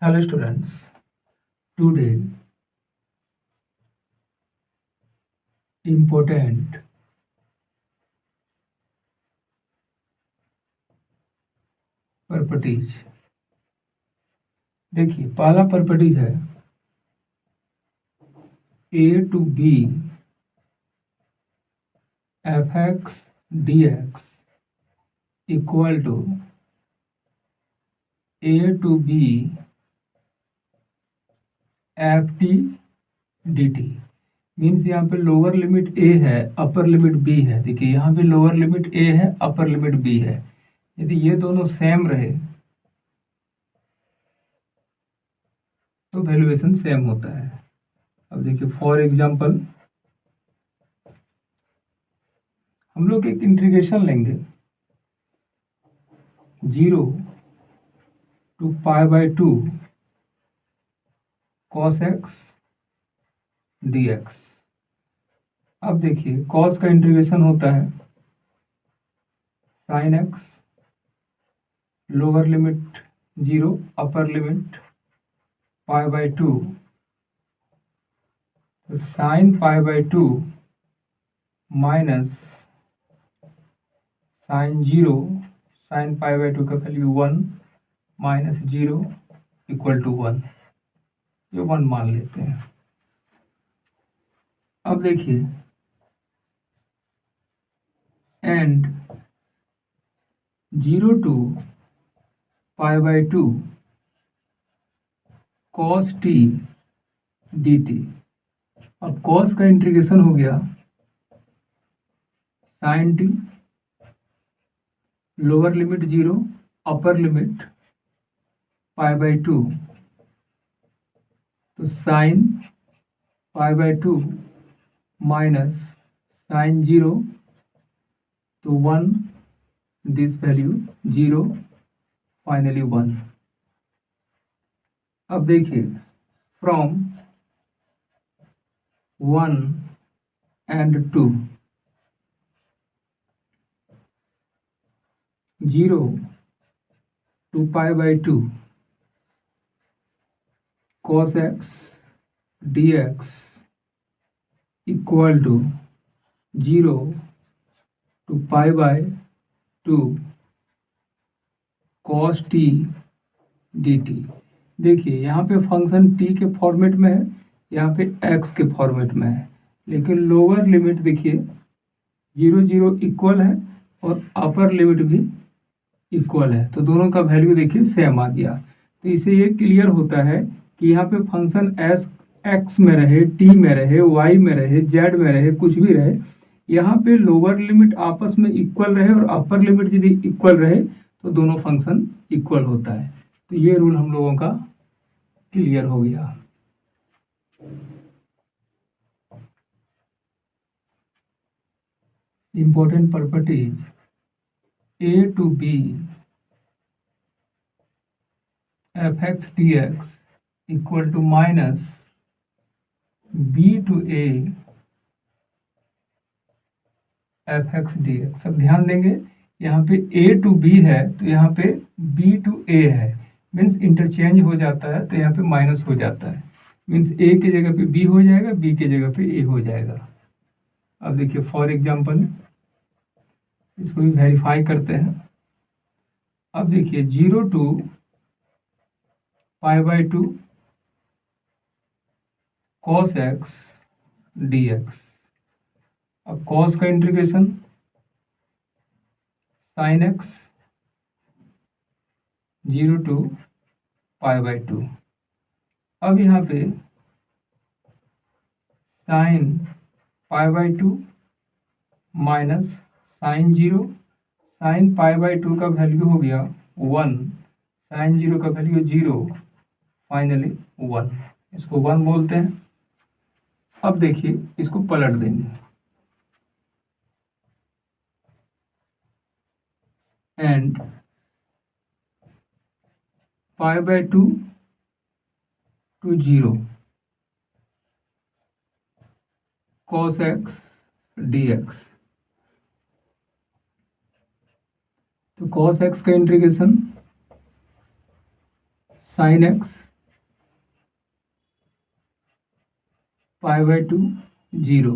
Hello students, today important properties. देखिए पहला properties है a to b fx dx equal to a to b ft dt। Means यहाँ पे lower limit a है, upper limit b है। देखिए यहाँ पे लोअर लिमिट a है, अपर लिमिट b है। यदि ये दोनों सेम रहे तो वैल्यूएशन सेम होता है। अब देखिए फॉर एग्जांपल हम लोग एक इंटीग्रेशन लेंगे 0 to π/2 cos x dx। अब देखिए cos का इंटीग्रेशन होता है sin x, lower limit 0, upper limit π/2, तो sin π/2 माइनस sin 0, sin π/2 का वैल्यू 1 माइनस 0 इक्वल टू 1, ये 1 मान लेते हैं। अब देखिए and 0 to π/2 cos t dt। अब cos का इंटीग्रेशन हो गया sin t, lower limit 0, upper limit π/2, तो sin π/2 माइनस sin 0, तो 1, दिस वैल्यू 0, फाइनली 1। अब देखिए from 1 and 2, 0 to π/2 cos x dx equal to 0 to π/2 cos t dt। देखिए यहाँ पे फंक्शन t के फॉर्मेट में है, यहाँ पे x के फॉर्मेट में है, लेकिन लोअर लिमिट देखिए 0 0 इक्वल है और अपर लिमिट भी इक्वल है, तो दोनों का वैल्यू देखिए सेम आ गया। तो इसे ये क्लियर होता है कि यहाँ पे फंक्शन एस एक्स में रहे, टी में रहे, वाई में रहे, जेड में रहे, कुछ भी रहे, यहाँ पे लोअर लिमिट आपस में इक्वल रहे और अपर लिमिट यदि इक्वल रहे तो दोनों फंक्शन इक्वल होता है। तो ये रूल हम लोगों का क्लियर हो गया। Important properties a to b fx dx equal to minus b to a fx dx। सब ध्यान देंगे यहाँ पे a to b है तो यहाँ पे b to a है, मीन्स इंटरचेंज हो जाता है, तो यहाँ पे माइनस हो जाता है, मीन्स a की जगह पे b हो जाएगा, b की जगह पे a हो जाएगा। अब देखिए फॉर एग्जांपल इसको भी वेरीफाई करते हैं। अब देखिए 0 to π/2 cos x dx। अब cos का इंटीग्रेशन sin x 0 to π/2। अब यहाँ पे sin π/2 माइनस sin 0, sin π/2 का वैल्यू हो गया 1, sin 0 का वैल्यू 0, फाइनली 1, इसको 1 बोलते हैं। अब देखिए इसको पलट देंगे and π/2 to 0 cos x dx। तो cos x का integration sin x pi by two 0,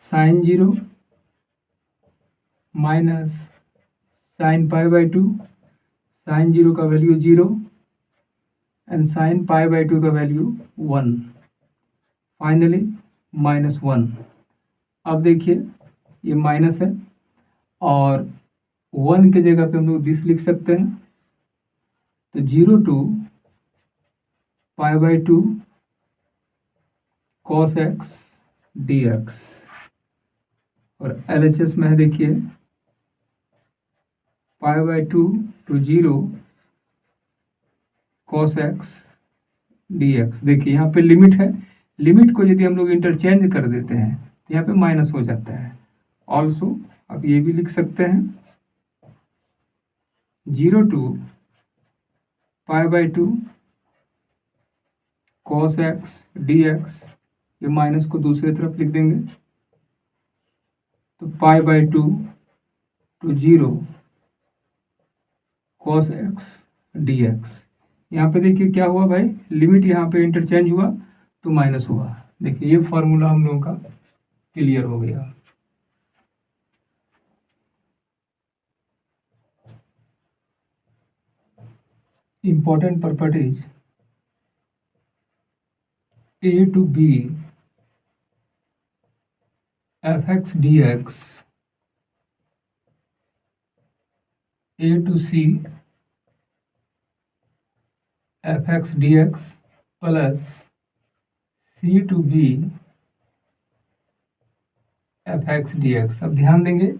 sine 0 minus sine pi by two, sine 0 का value 0 and sine pi by two का वैल्यू 1, फाइनली -1। अब देखिए ये माइनस है और 1 के जगह पे हम लोग दिस लिख सकते हैं, तो 0 to pi by two cos x dx, और LHS में है देखिए pi by two to 0 cos x dx। देखिए यहाँ पे लिमिट है, लिमिट को यदि हम लोग इंटरचेंज कर देते हैं तो यहाँ पे माइनस हो जाता है। ऑल्सो आप ये भी लिख सकते हैं 0 to pi by two cos x dx, ये माइनस को दूसरी तरफ लिख देंगे, तो pi by two to 0 cos x dx। यहाँ पे देखिए क्या हुआ भाई, लिमिट यहाँ पे इंटरचेंज हुआ तो माइनस हुआ। देखिए ये फॉर्मूला हम लोगों का क्लियर हो गया। Important properties a to b fx dx, a to c fx dx plus c to b fx dx। अब ध्यान देंगे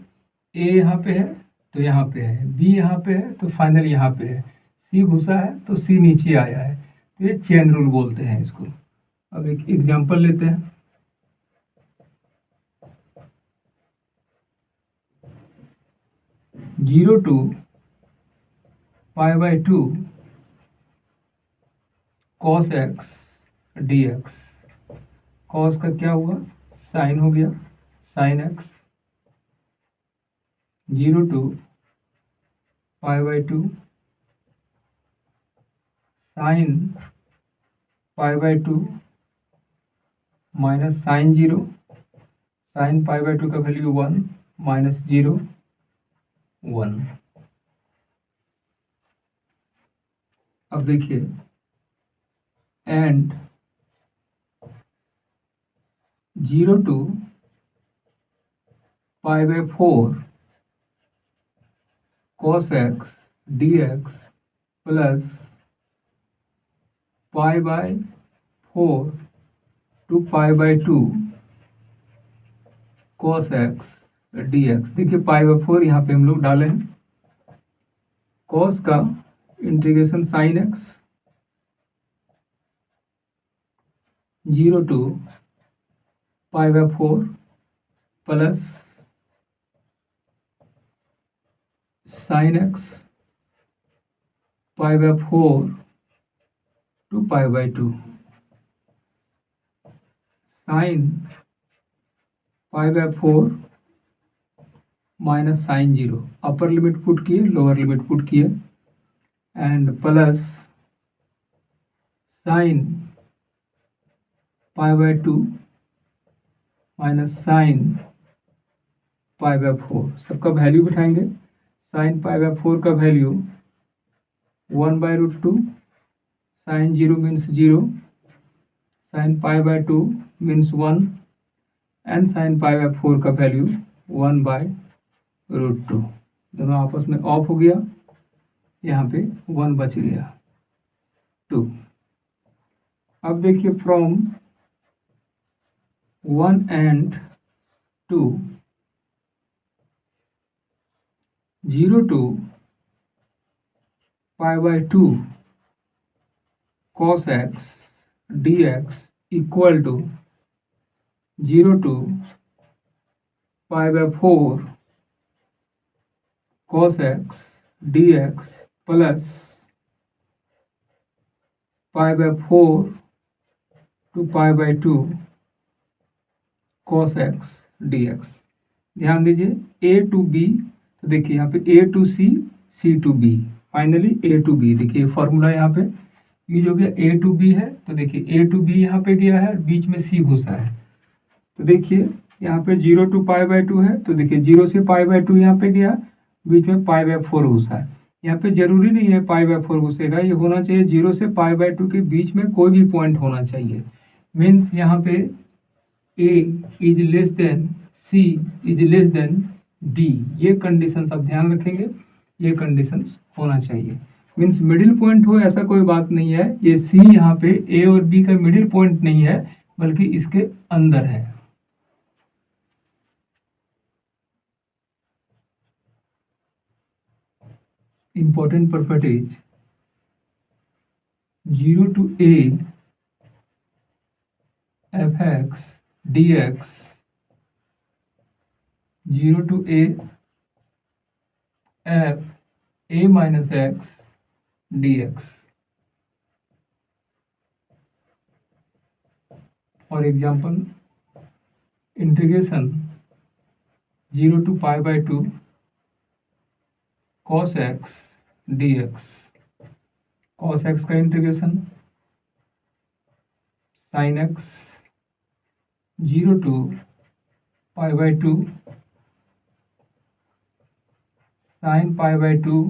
a यहाँ पे है तो यहाँ पे है, b यहाँ पे है तो फाइनल यहाँ पे है, c घुसा है तो c नीचे आया है, तो ये चेन रूल बोलते हैं इसको। अब एक एग्जांपल लेते हैं, zero to pi by two cos x dx। cos का क्या हुआ, साइन हो गया, sine x। 0 to pi by two sine pi by two minus sine 0, sine pi by two का वैल्यू 1 माइनस 0 1। अब देखिए and 0 to pi by 4 cos x dx plus pi by 4 to pi by two cos x dx। देखिए pi by 4 यहाँ पे हम लोग डाले हैं, cos का integration sine x, 0 to pi by 4 plus sine x pi by 4 to pi by two, sine pi by 4 minus sine 0, upper limit put किए lower limit put किए, and plus sine pi by two minus sine pi by 4, सबका value बिठाएंगे। Sine pi by 4 का value 1 by root 2, sine 0 means 0, sine pi by 2 means 1, and sine pi by 4 का value 1 by root 2। दोनों आपस में of हो गया, यहाँ पे 1 बच गया 2। अब देखिए from 1 and 2, 0 to pi by 2 cos x dx equal to 0 to pi by 4 cos x dx plus pi by 4 to pi by 2 cos x dx। ध्यान दीजिए a टू b, तो देखिए यहाँ पे a to c, c to b, finally a to b। देखिए formula यहाँ पे ये जो गया ए टू बी है, तो देखिए ए टू बी यहाँ पे गया है, बीच में सी घुसा है। तो देखिए यहाँ पे 0 टू π/2 है, तो देखिए 0 से π/2 यहाँ पे गया, बीच में π/4 घुसा है। यहाँ पे जरूरी नहीं है π/4 घुसेगा, ये होना चाहिए 0 से π/2 के बीच में कोई भी पॉइंट होना चाहिए। मीन्स यहाँ पे a is less than c is less than d, ये कंडीशंस आप ध्यान रखेंगे, ये कंडीशंस होना चाहिए। मीन्स मिडिल पॉइंट हो ऐसा कोई बात नहीं है, ये c यहाँ पे a और b का मिडिल पॉइंट नहीं है, बल्कि इसके अंदर है। Important properties: 0 to a fx dx, 0 to a f a minus x dx. For example, integration 0 to π/2 cos x dx, cos x का integration sin x 0 to π/2 sin π/2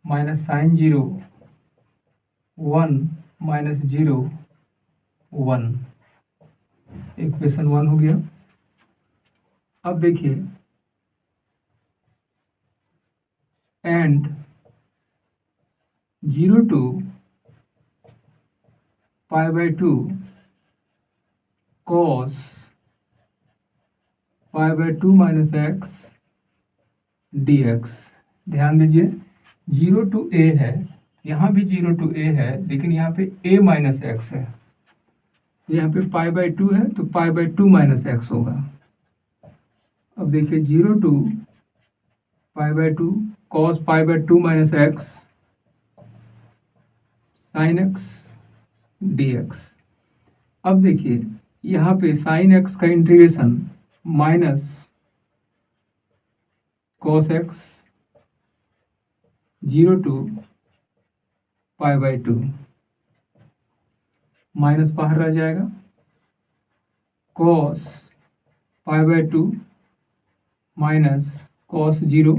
minus sin 0 1 minus 0 1, equation 1 हो गया। अब देखिए and 0 to π/2 cos π/2 minus x dx। ध्यान दीजिए 0 to a है, यहाँ भी 0 to a है, लेकिन यहाँ पे a माइनस एक्स है, यहाँ पे π/2 है तो π/2 माइनस एक्स होगा। अब देखिए 0 to π/2 cos π/2 minus x sin x dx। अब देखिए यहाँ पे sin x का integration minus cos x 0 to π/2, minus बाहर रह जाएगा, cos π/2 माइनस cos 0,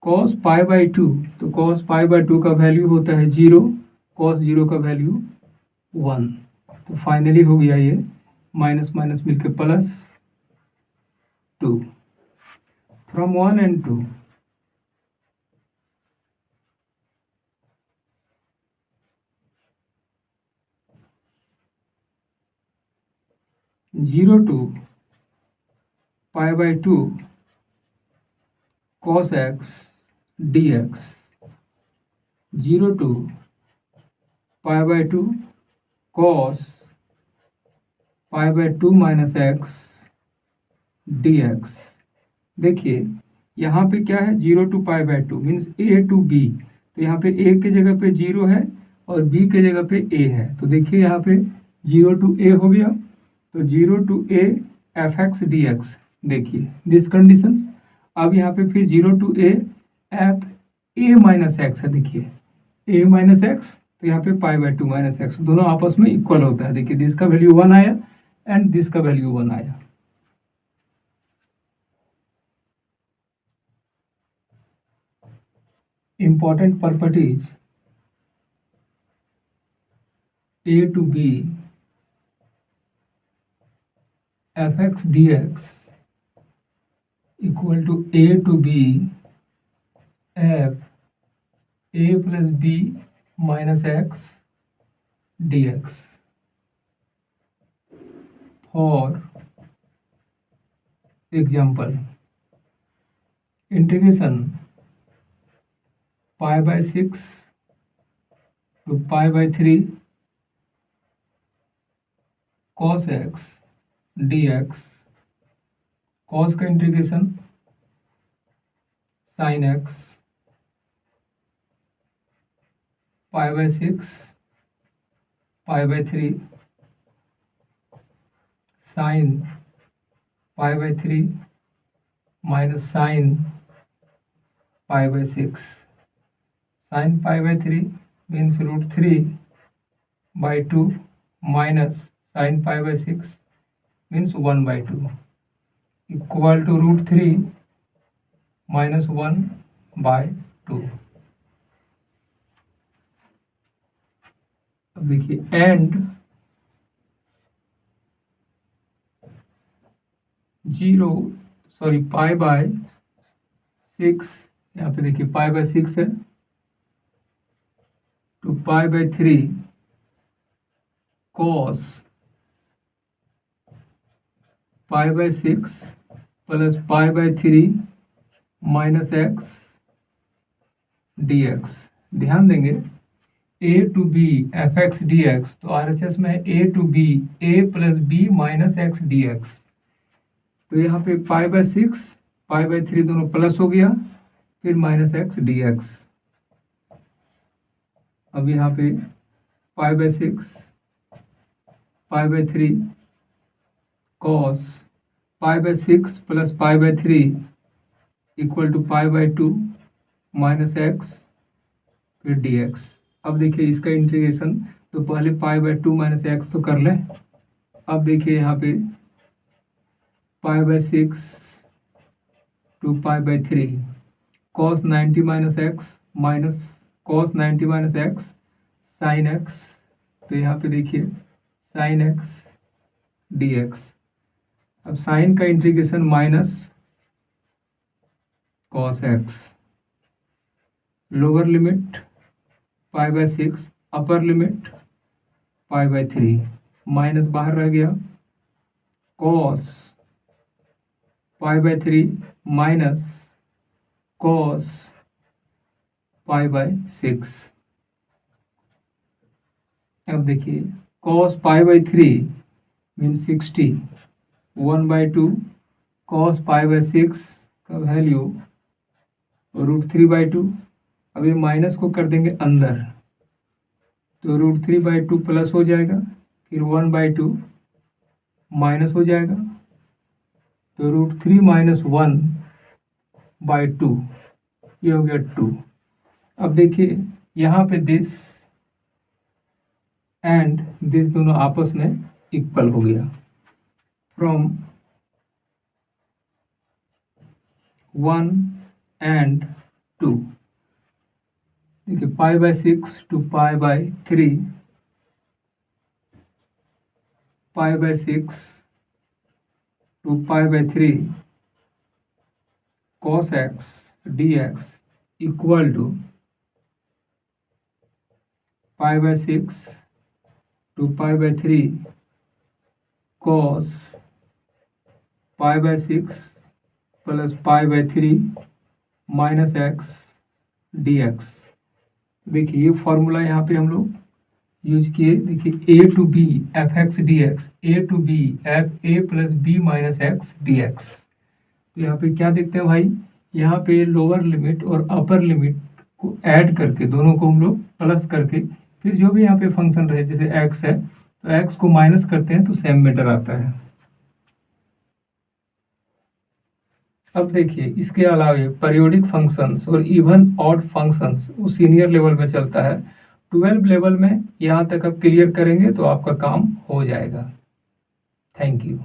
cos π/2, तो cos π/2 का वैल्यू होता है 0, cos 0 का वैल्यू 1। तो फाइनली हो गया ये माइनस माइनस मिलकर plus 2 from 1 and 2। Zero to π/2 cos x dx, 0 to π/2 cos π/2 minus x dx। देखिए यहाँ पे क्या है 0 to π/2 means a to b, तो यहाँ पे a के जगह पे 0 है और b के जगह पे a है, तो देखिए यहाँ पे 0 to a हो गया, तो 0 to a fx dx। देखिए दिस कंडीशंस। अब यहाँ पे फिर 0 to a f a minus x है, देखिए a माइनस एक्स, तो यहाँ पे π/2 माइनस एक्स, दोनों आपस में इक्वल होता है। देखिए दिस का वैल्यू 1 आया एंड दिस का वैल्यू 1 आया। Important properties: a to b fx dx equal to a to b f a plus b minus x dx। For example, integration π/6 to π/3 cos x dx, cos का integration sin x π/6 π/3 sin π/3 minus sin π/6 sine pi by 3 means √3/2 minus sine pi by 6 means 1/2 equal to √3 minus 1/2। अब देखिए and pi by 6, यहाँ पे देखिए pi by 6 है, to pi by 3 cos pi by 6 plus pi by 3 minus x dx। ध्यान देंगे a to b f x d x, तो RHS में है a to b a plus b minus x dx। तो यहाँ पे pi by 6 pi by 3 दोनों plus हो गया, फिर माइनस एक्स dx। अब यहाँ पे pi by 6 pi by 3 cos pi by 6 plus pi by 3 equal to pi by 2 minus x फिर dx। अब देखिए इसका इंटीग्रेशन, तो पहले पाई बाय 2 माइनस एक्स तो कर लें। अब देखिए यहाँ पे pi by 6 to pi by 3 cos 90 minus x minus cos 90 minus x sine x, तो यहाँ पे देखिए साइन एक्स dx। अब साइन का integration minus cos x, lower limit pi by 6 upper limit pi by 3 minus बाहर रह गया, cos pi by 3 minus cos pi by 6। अब देखिए cos pi by 3 means 60 1/2 cos pi by 6 का value √3/2। अब ये माइनस को कर देंगे अंदर, तो √3/2 प्लस हो जाएगा, फिर 1/2 माइनस हो जाएगा, तो √3 माइनस 1/2 ये हो गया 2। अब देखिए यहाँ पे दिस एंड दिस दोनों आपस में इक्वल हो गया। फ्रॉम 1 एंड 2 देखिए pi by 6 to pi by 3 pi by 6 to pi by 3 cos x dx equal to pi by 6 to pi by 3 cos pi by 6 plus pi by 3 minus x dx। देखिए ये formula यहाँ पे हम लोग use किए। देखिए a to b f x d x, a to b f a plus b minus x d x. तो यहाँ पे क्या देखते हैं भाई, यहाँ पे लोअर लिमिट और अपर लिमिट को ऐड करके दोनों को हम लोग प्लस करके फिर जो भी यहाँ पे फंक्शन रहे, जैसे x है तो x को माइनस करते हैं तो सेम मैटर आता है। अब देखिए इसके अलावा पीरियोडिक फंक्शंस और इवन ऑड फंक्शंस वो सीनियर लेवल में चलता है। 12 लेवल में यहाँ तक आप क्लियर करेंगे तो आपका काम हो जाएगा। Thank you.